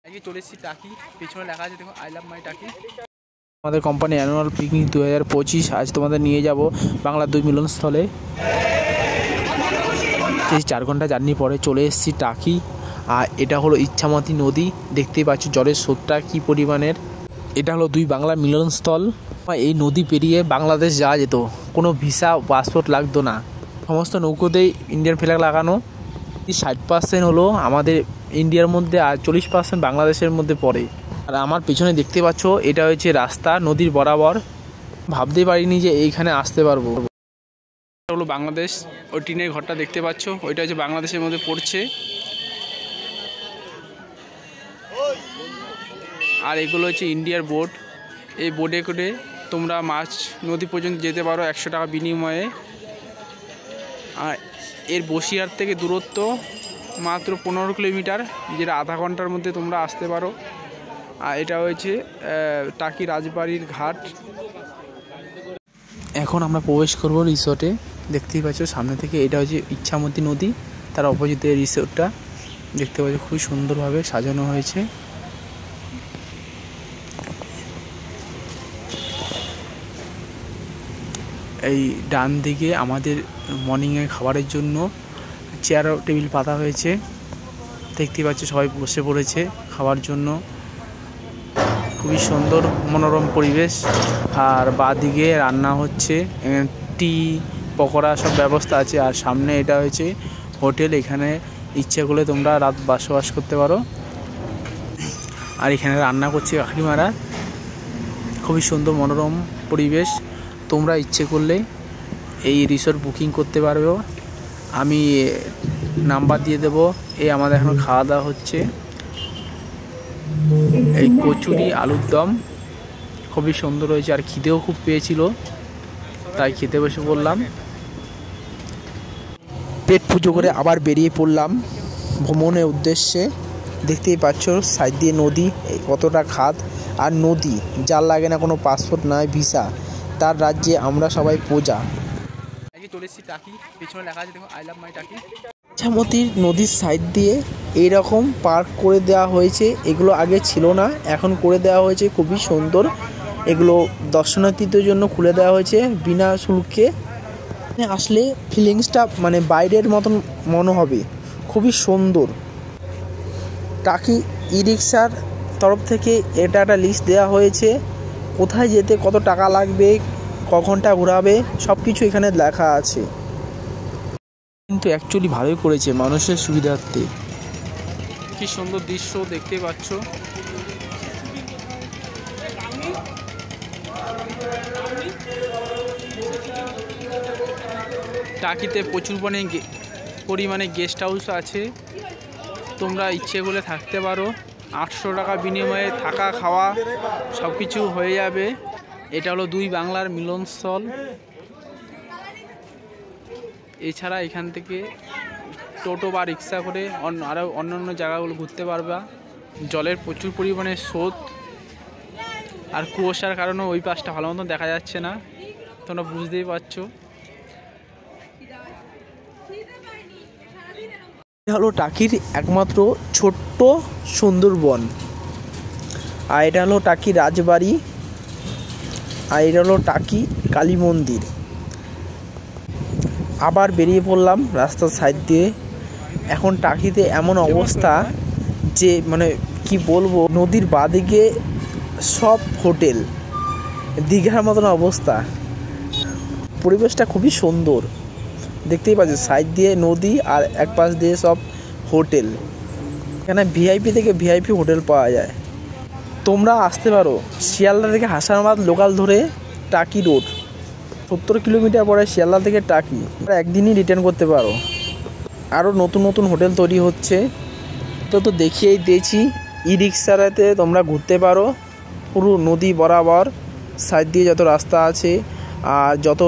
আজকে চলে এসেছি টাকি, পিছনে লেখা আছে দেখো আই লাভ মাই টাকি। আমাদের কোম্পানি অ্যানুয়াল পিকনিক 2025। আজ তোমাদের নিয়ে যাব বাংলার 2 মিলনস্থলে। 4 ঘন্টা জার্নি পরে চলে এসেছি টাকি। আর এটা হলো ইচ্ছামতি নদী, দেখতেই পাচ্ছ জলের স্রোতটা কী পরিমাণের। এটা হলো 2 বাংলার মিলনস্থল। এই নদী পেরিয়ে বাংলাদেশ যাওয়া যেত, কোনো ভিসা পাসপোর্ট লাগতো না। সমস্ত নৌকোতেই ইন্ডিয়ান ফ্ল্যাগ লাগানো। 60% হলো আমাদের ইন্ডিয়ার মধ্যে আর 40% বাংলাদেশের মধ্যে পড়ে। আর আমার পেছনে দেখতে পাচ্ছ এটা হচ্ছে রাস্তা নদীর বরাবর। ভাবতেই পারিনি যে এইখানে আসতে পারবো। এটা হলো বাংলাদেশ, ওই টিনের ঘরটা দেখতে পাচ্ছ ওইটা হচ্ছে বাংলাদেশের মধ্যে পড়ছে। আর এগুলো হচ্ছে ইন্ডিয়ার বোট। এই বোটে করে তোমরা মাছ নদী পর্যন্ত যেতে পারো 100 টাকা বিনিময়ে। আর এর বসিরহাট থেকে দূরত্ব মাত্র 15 কিলোমিটার, যেটা আধা ঘন্টার মধ্যে তোমরা আসতে পারো। আর এটা হয়েছে টাকি রাজবাড়ির ঘাট। এখন আমরা প্রবেশ করব রিসোর্টে। দেখতেই পাচ্ছ সামনে থেকে এটা হচ্ছে ইচ্ছামতি নদী, তার অপোজিটে রিসোর্টটা দেখতে পাচ্ছ, খুবই সুন্দরভাবে সাজানো হয়েছে। এই ডান দিকে আমাদের মর্নিংয়ে খাবারের জন্য চেয়ার টেবিল পাতা হয়েছে, দেখতেই পাচ্ছ সবাই বসে পড়েছে খাওয়ার জন্য। খুবই সুন্দর মনোরম পরিবেশ। আর বাঁদিকে রান্না হচ্ছে, টি পকোড়া সব ব্যবস্থা আছে। আর সামনে এটা হয়েছে হোটেল, এখানে ইচ্ছে করলে তোমরা রাত বসবাস করতে পারো। আর এখানে রান্না করছে কাকিমারা। খুবই সুন্দর মনোরম পরিবেশ। তোমরা ইচ্ছে করলে এই রিসোর্ট বুকিং করতে পারবে। আমি নাম্বার দিয়ে দেবো। এই আমাদের এখন খাওয়া দাওয়া হচ্ছে, এই কচুরি আলুর দম খুবই সুন্দর হয়েছে। আর খিদেও খুব পেয়েছিল, তাই খেতে বসে পড়লাম। পেট পুজো করে আবার বেরিয়ে পড়লাম ভ্রমণের উদ্দেশ্যে। দেখতেই পাচ্ছ সাইড দিয়ে নদী, কতটা খাদ। আর নদী যার লাগে না কোনো পাসপোর্ট নয় ভিসা, তার রাজ্যে আমরা সবাই প্রজা। চলে এসেছি টাকি, পিছনে লেখা আছে দেখো আই লাভ মাই টাকি। ইচ্ছামতির নদীর সাইড দিয়ে এইরকম পার্ক করে দেওয়া হয়েছে। এগুলো আগে ছিল না, এখন করে দেওয়া হয়েছে, খুবই সুন্দর। এগুলো দর্শনার্থীদের জন্য খুলে দেওয়া হয়েছে বিনা শুল্কে। আসলে ফিলিংসটা মানে বাইরের মতন মনে হবে, খুবই সুন্দর। টাকি ই রিক্সার তরফ থেকে এটা একটা লিস্ট দেওয়া হয়েছে, কোথায় যেতে কত টাকা লাগবে, ক ঘন্টা ঘোরাবে, সব কিছু এখানে লেখা আছে। কিন্তু অ্যাকচুয়ালি ভালোই করেছে মানুষের সুবিধার্থে। কি সুন্দর দৃশ্য দেখতে পাচ্ছ। টাকিতে প্রচুর পরিমাণে গেস্ট হাউস আছে, তোমরা ইচ্ছে করলে থাকতে পারো। 800 টাকা বিনিময়ে থাকা খাওয়া সব কিছু হয়ে যাবে। এটা হলো 2 বাংলার মিলনস্থল। এছাড়া এখান থেকে টোটো বা রিক্সা করে আরও অন্যান্য জায়গাগুলো ঘুরতে পারবা। জলের প্রচুর পরিমাণে স্রোত, আর কুয়াশার কারণে ওই পাশটা ভালো মতন দেখা যাচ্ছে না, তোমরা বুঝতেই পারছো। এটা হলো টাকির একমাত্র ছোট্ট সুন্দরবন। আর এটা হলো টাকি রাজবাড়ি। আর এটা হলো টাকি কালী মন্দির। আবার বেরিয়ে পড়লাম রাস্তার সাইড দিয়ে। এখন টাকিতে এমন অবস্থা যে মানে কি বলবো, নদীর বাঁদিকে সব হোটেল, দীঘার মতন অবস্থা। পরিবেশটা খুবই সুন্দর, দেখতেই পাচ্ছ সাইড দিয়ে নদী আর এক পাশ দিয়ে সব হোটেল। এখানে ভিআইপি থেকে ভিআইপি হোটেল পাওয়া যায়। তোমরা আসতে পারো শিয়ালদা থেকে হাসানাবাদ লোকাল ধরে টাকি রোড, 70 কিলোমিটার পরে শিয়ালদা থেকে টাকি, একদিনই রিটার্ন করতে পারো। আরও নতুন নতুন হোটেল তৈরি হচ্ছে, তো দেখিয়েই দিয়েছি। ই রিক্সাতে তোমরা ঘুরতে পারো পুরো নদী বরাবর, সাইড দিয়ে যত রাস্তা আছে আর যত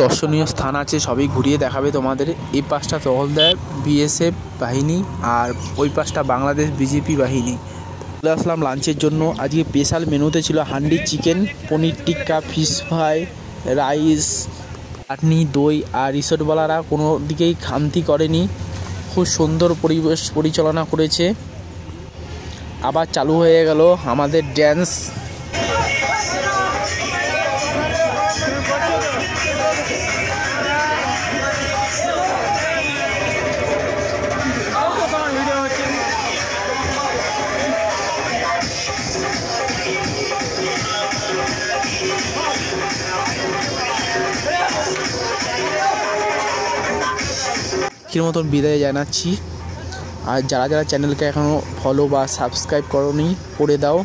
দর্শনীয় স্থান আছে সবই ঘুরিয়ে দেখাবে তোমাদের। এই পাশটা টহল দেয় বিএসএফ বাহিনী, আর ওই পাশটা বাংলাদেশ বিজেপি বাহিনী। চলে আসলাম লাঞ্চের জন্য। আজকে স্পেশাল মেনুতে ছিল handi chicken, paneer tikka, fish fry, rice, চাটনি, দই। আর রিসোর্টওয়ালারা কোনো দিকেই খামতি করেনি, খুব সুন্দর পরিবেশ পরিচালনা করেছে। আবার চালু হয়ে গেল আমাদের ড্যান্স। এর মতন বিদায় জানাচ্ছি। আর যারা যারা চ্যানেলকে এখনও ফলো বা সাবস্ক্রাইব করোনি করে দাও।